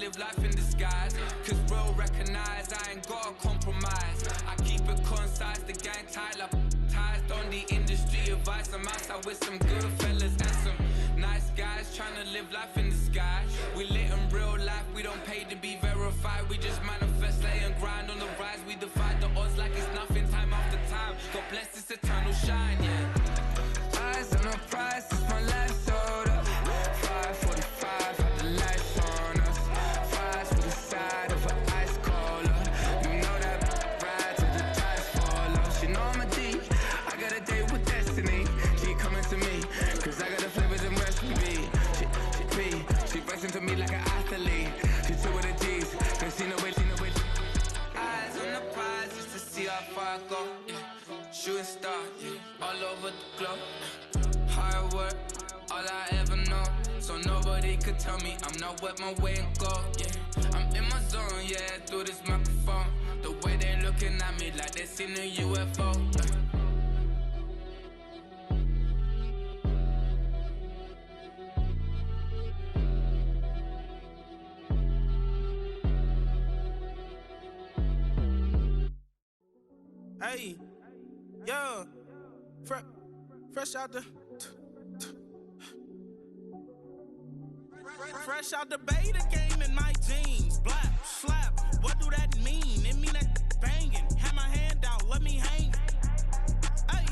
live life in disguise. Cause real recognize I ain't gotta compromise. I keep it concise, the gang tight like ties. On the industry advice, I'm outside with some good fellas and some nice guys trying to live life in disguise. We lit in real life, we don't pay to be verified. We just manifest, lay and grind on the rise. We defy the odds like it's nothing, time after time. God bless this eternal shine, yeah. Eyes on the prize, it's my life sold up. 5:45, had the lights on us. Fries for the side of an ice cola. You know that ride till the tides fall off. She know I'm a G, I got a date with destiny. She coming to me, cause I got the flavors and recipe. She flexing to me like an athlete. She two with the G's, cause she know it. Eyes on the prize, just to see how far I go, yeah. Shooting star, yeah, all over the globe. Hard work, all I ever know. So nobody could tell me I'm not what my way and go, yeah. I'm in my zone, yeah, through this microphone. The way they looking at me like they seen a UFO, yeah. Hey, yo, fresh out the beta game in my jeans. Black, slap, what do that mean? It mean that banging. Have my hand out, let me hang. Hey,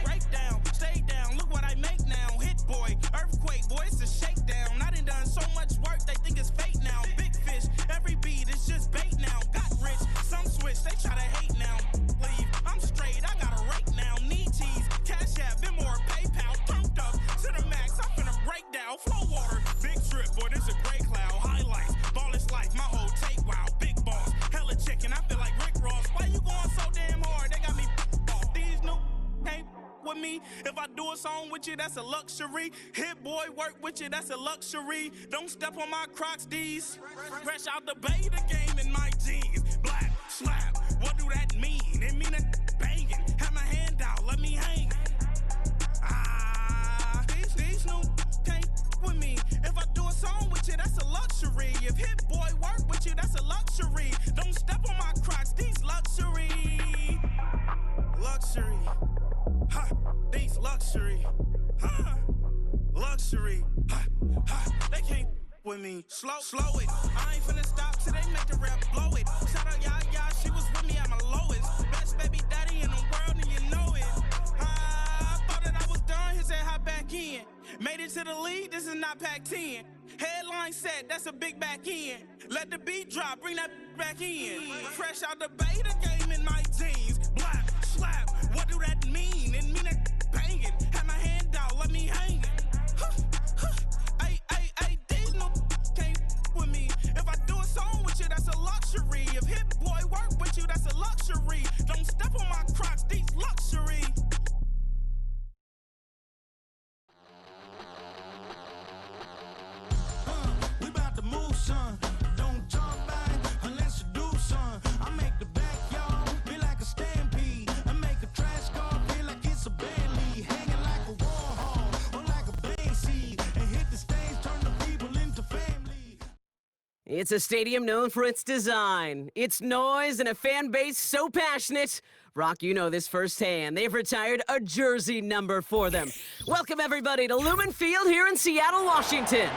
break down, stay down, look what I make now. Hit boy, earthquake, boy, it's a shakedown. I done so much work, they think it's fate now. Big fish, every beat is just bait now. Got rich, some switch, they try to hate now. Leave, I'm straight, I got a rake now. Need cheese, cash app, Venmo or PayPal. Pumped up to the max, I'm finna break down. Flow water, big trip, boy, this a gray cloud. Highlights, ball is life, my whole take, wow. Big boss, hella chicken, I feel like Rick Ross. Why you going so damn hard? They got me off. These new ain't with me. If I do a song with you, that's a luxury. Hit boy, work with you, that's a luxury. Don't step on my Crocs, D's. Fresh out the beta game in my jeans. Black, slap, what do that mean? It mean that banging. Have my hand out, let me hang. These new can't with me. If I do a song with you, that's a luxury. If hit boy work with you, that's a luxury. Don't step on my Crocs, these luxury. Luxury. Ha, these luxury. Ha, luxury. Ha, ha, they can't with me. Slow it. I ain't finna stop till they make the rap blow it. Shout out Yaya, she was with me at my lowest. Best baby daddy in the world and you know it. I thought that I was done, he said hop back in. Made it to the league, this is not Pac-10. Headline set, that's a big back end. Let the beat drop, bring that back in. Fresh out the beta game in my jeans. Black, slap, what do that mean? It mean that banging. Have my hand out, let me hang it. Ay, these no can't with me. If I do a song with you, that's a luxury. If hit boy work with you, that's a luxury. Don't step on my Crocs, these luxury. We about to move, son. Don't talk back unless you do, son. I make the backyard feel like a stampede. I make a trash car feel like it's a Bentley. Hanging like a Warhol or like a band seed. And hit the stage, turn the people into family. It's a stadium known for its design, its noise, and a fan base so passionate. Brock, you know this firsthand. They've retired a jersey number for them. Welcome, everybody, to Lumen Field here in Seattle, Washington.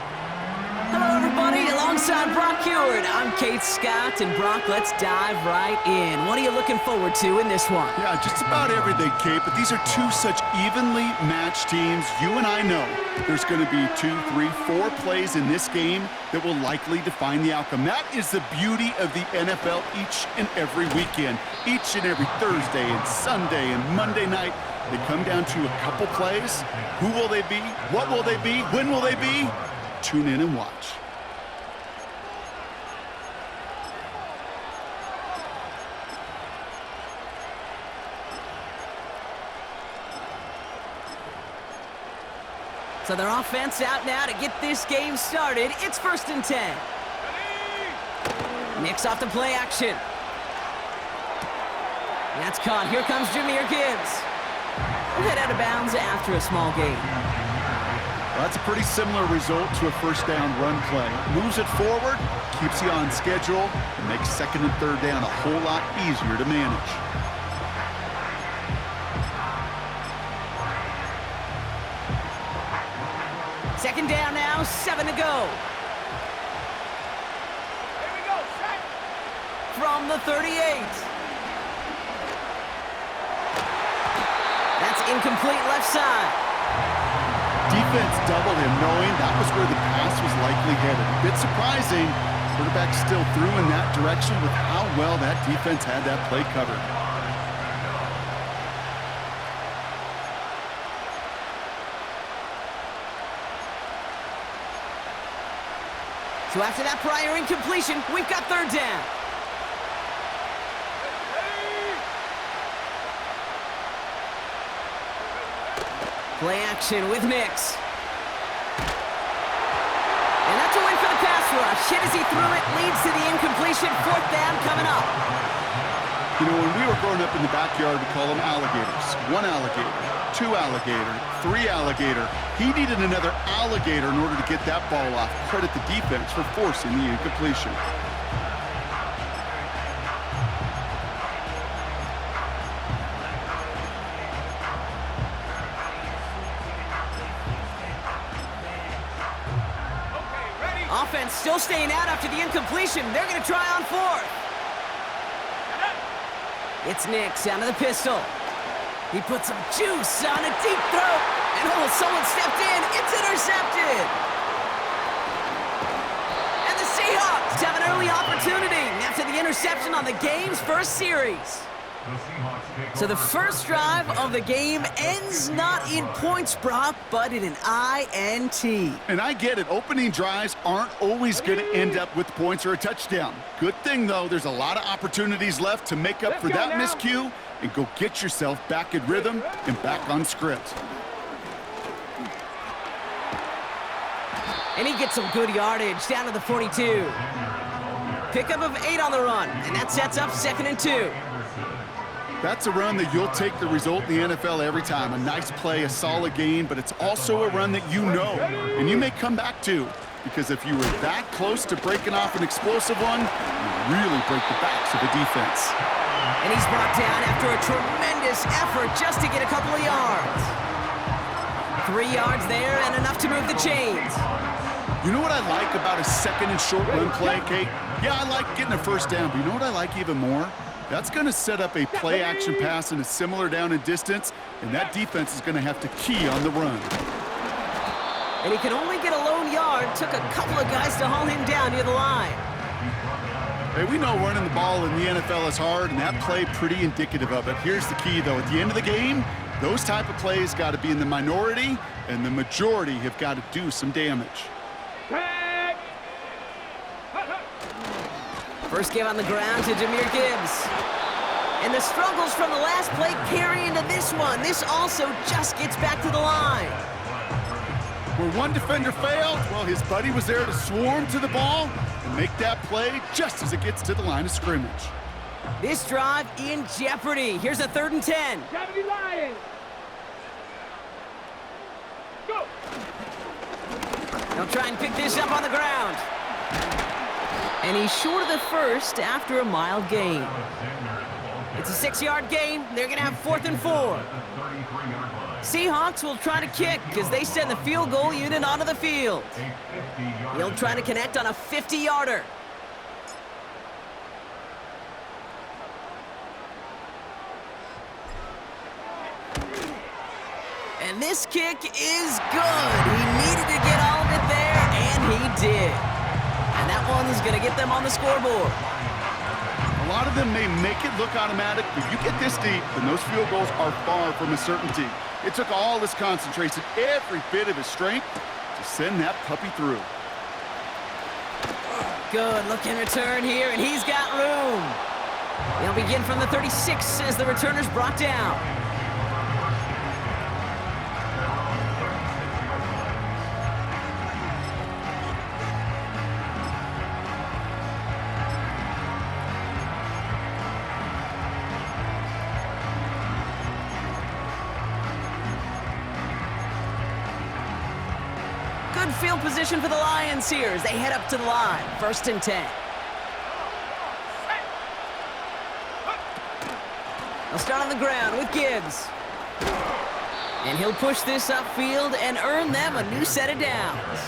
Hello, everybody. Alongside Brock Heward, I'm Kate Scott, and Brock, let's dive right in. What are you looking forward to in this one? Yeah, just about everything, Kate, but these are two such evenly matched teams. You and I know there's going to be 2, 3, 4 plays in this game that will likely define the outcome. That is the beauty of the NFL each and every weekend. Each and every Thursday and Sunday and Monday night, they come down to a couple plays. Who will they be? What will they be? When will they be? Tune in and watch. So their offense out now to get this game started. It's 1st and 10. Knicks off the play action. That's caught. Here comes Jahmyr Gibbs. He'll head out of bounds after a small gain. That's a pretty similar result to a first down run play. Moves it forward, keeps you on schedule, and makes second and third down a whole lot easier to manage. Second down now, 7 to go. Here we go, set. From the 38. That's incomplete left side. Defense doubled him, knowing that was where the pass was likely headed. A bit surprising. Quarterback still threw in that direction with how well that defense had that play covered. So after that prior incompletion, we've got third down. Play action with Mix. And that's a win for the pass rush. Hit as he threw it, leads to the incompletion. Fourth down coming up. You know, when we were growing up in the backyard, we call them alligators. 1 alligator, 2 alligator, 3 alligator. He needed another alligator in order to get that ball off. Credit the defense for forcing the incompletion. Offense still staying out after the incompletion. They're going to try on fourth. It's Nix out of the pistol. He put some juice on a deep throw. And oh, someone stepped in. It's intercepted. And the Seahawks have an early opportunity after the interception on the game's first series. So the first drive of the game ends not in points, Brock, but in an INT. And I get it. Opening drives aren't always going to end up with points or a touchdown. Good thing, though, there's a lot of opportunities left to make up for that miscue and go get yourself back in rhythm and back on script. And he gets some good yardage down to the 42. Pickup of 8 on the run, and that sets up 2nd and 2. That's a run that you'll take the result in the NFL every time. A nice play, a solid gain, but it's also a run that you know and you may come back to, because if you were that close to breaking off an explosive one, you really break the backs of the defense. And he's brought down after a tremendous effort just to get a couple of yards. 3 yards there and enough to move the chains. You know what I like about a second and short run play, Kate? Yeah, I like getting a first down, but you know what I like even more? That's going to set up a play-action pass in a similar down and distance, and that defense is going to have to key on the run. And he can only get a lone yard. Took a couple of guys to haul him down near the line. Hey, we know running the ball in the NFL is hard, and that play pretty indicative of it. Here's the key, though. At the end of the game, those type of plays got to be in the minority, and the majority have got to do some damage. First give on the ground to Jahmyr Gibbs. And the struggles from the last play carry into this one. This also just gets back to the line. Where one defender failed, well, his buddy was there to swarm to the ball and make that play just as it gets to the line of scrimmage. This drive in jeopardy. Here's a 3rd and 10. Gravity Lions. Go. They'll try and pick this up on the ground. And he's short of the first after a mild gain. It's a 6-yard gain. They're going to have 4th and 4. Seahawks will try to kick as they send the field goal unit onto the field. He'll try to connect on a 50-yarder. And this kick is good. He needed to get all of it there, and he did. And that one's going to get them on the scoreboard. A lot of them may make it look automatic, but you get this deep, and those field goals are far from a certainty. It took all his concentration, every bit of his strength, to send that puppy through. Good looking return here, and he's got room. He'll begin from the 36 as the returner's brought down. Good field position for the Lions here as they head up to the line. 1st and 10. They'll start on the ground with Gibbs. And he'll push this upfield and earn them a new set of downs.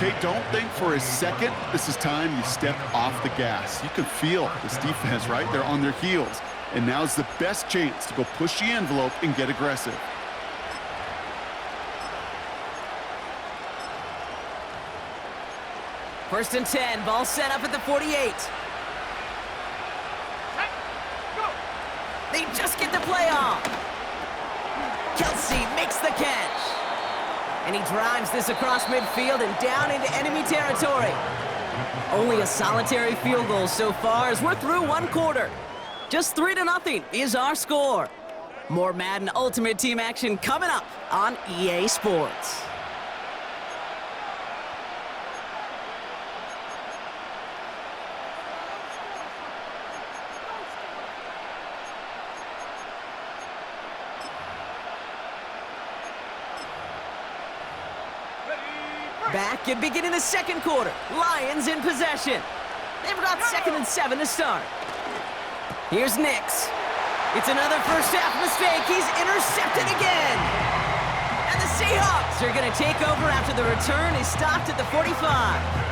Kate, don't think for a second this is time you step off the gas. You can feel this defense, right? They're on their heels. And now's the best chance to go push the envelope and get aggressive. First and 10, ball set up at the 48. They just get the play off. Kelsey makes the catch. And he drives this across midfield and down into enemy territory. Only a solitary field goal so far as we're through one quarter. Just 3-0 is our score. More Madden Ultimate Team action coming up on EA Sports. Back and beginning the second quarter. Lions in possession. They've got 2nd and 7 to start. Here's Nix. It's another first half mistake. He's intercepted again. And the Seahawks are going to take over after the return is stopped at the 45.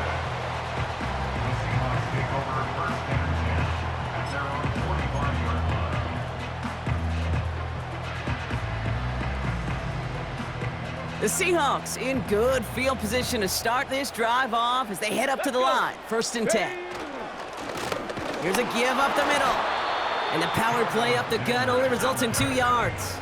The Seahawks in good field position to start this drive off as they head up to the line. 1st and 10. Here's a give up the middle. And the power play up the gut only results in 2 yards.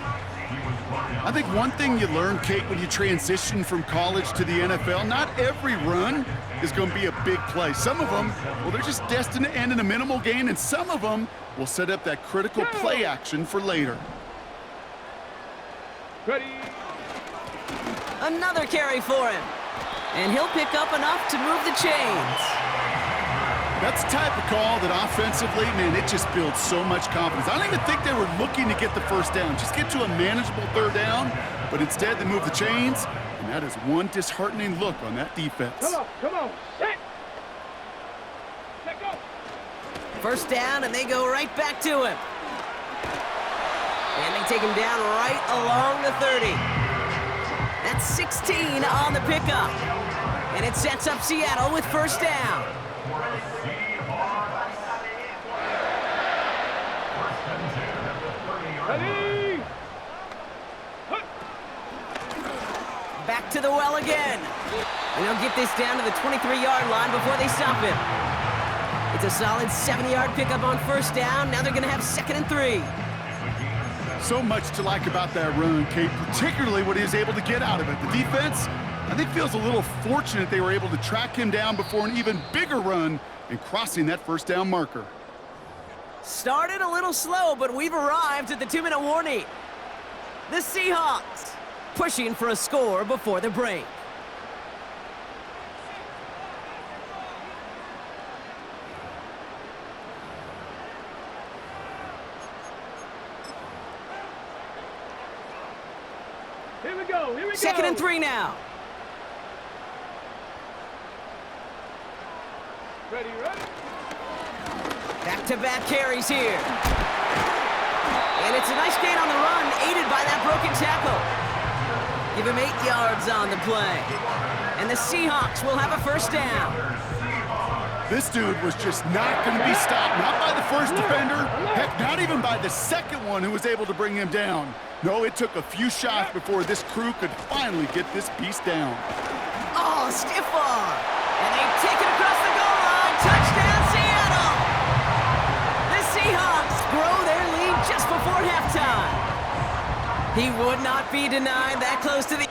I think one thing you learn, Kate, when you transition from college to the NFL, not every run is going to be a big play. Some of them, well, they're just destined to end in a minimal gain, and some of them will set up that critical play action for later. Ready. Another carry for him. And he'll pick up enough to move the chains. That's the type of call that offensively, man, it just builds so much confidence. I don't even think they were looking to get the first down. Just get to a manageable 3rd down, but instead they move the chains, and that is one disheartening look on that defense. Come on, set. Let go. 1st down, and they go right back to him. And they take him down right along the 30. That's 16 on the pickup. And it sets up Seattle with 1st down. Ready. Back to the well again. And they'll get this down to the 23-yard line before they stop him. It's a solid 7-yard pickup on 1st down. Now they're going to have 2nd and 3. So much to like about that run, Kate, particularly what he was able to get out of it. The defense, I think, feels a little fortunate they were able to track him down before an even bigger run and crossing that 1st down marker. Started a little slow, but we've arrived at the 2-minute warning. The Seahawks pushing for a score before the break. Here we go. 2nd and 3 now. Ready. Back-to-back carries here. And it's a nice gain on the run, aided by that broken tackle. Give him 8 yards on the play. And the Seahawks will have a 1st down. This dude was just not going to be stopped, not by the first defender, heck, not even by the second one who was able to bring him down. No, it took a few shots before this crew could finally get this beast down. Oh, stiff arm. And they take it across the goal line. Touchdown, Seattle. The Seahawks grow their lead just before halftime. He would not be denied that close to the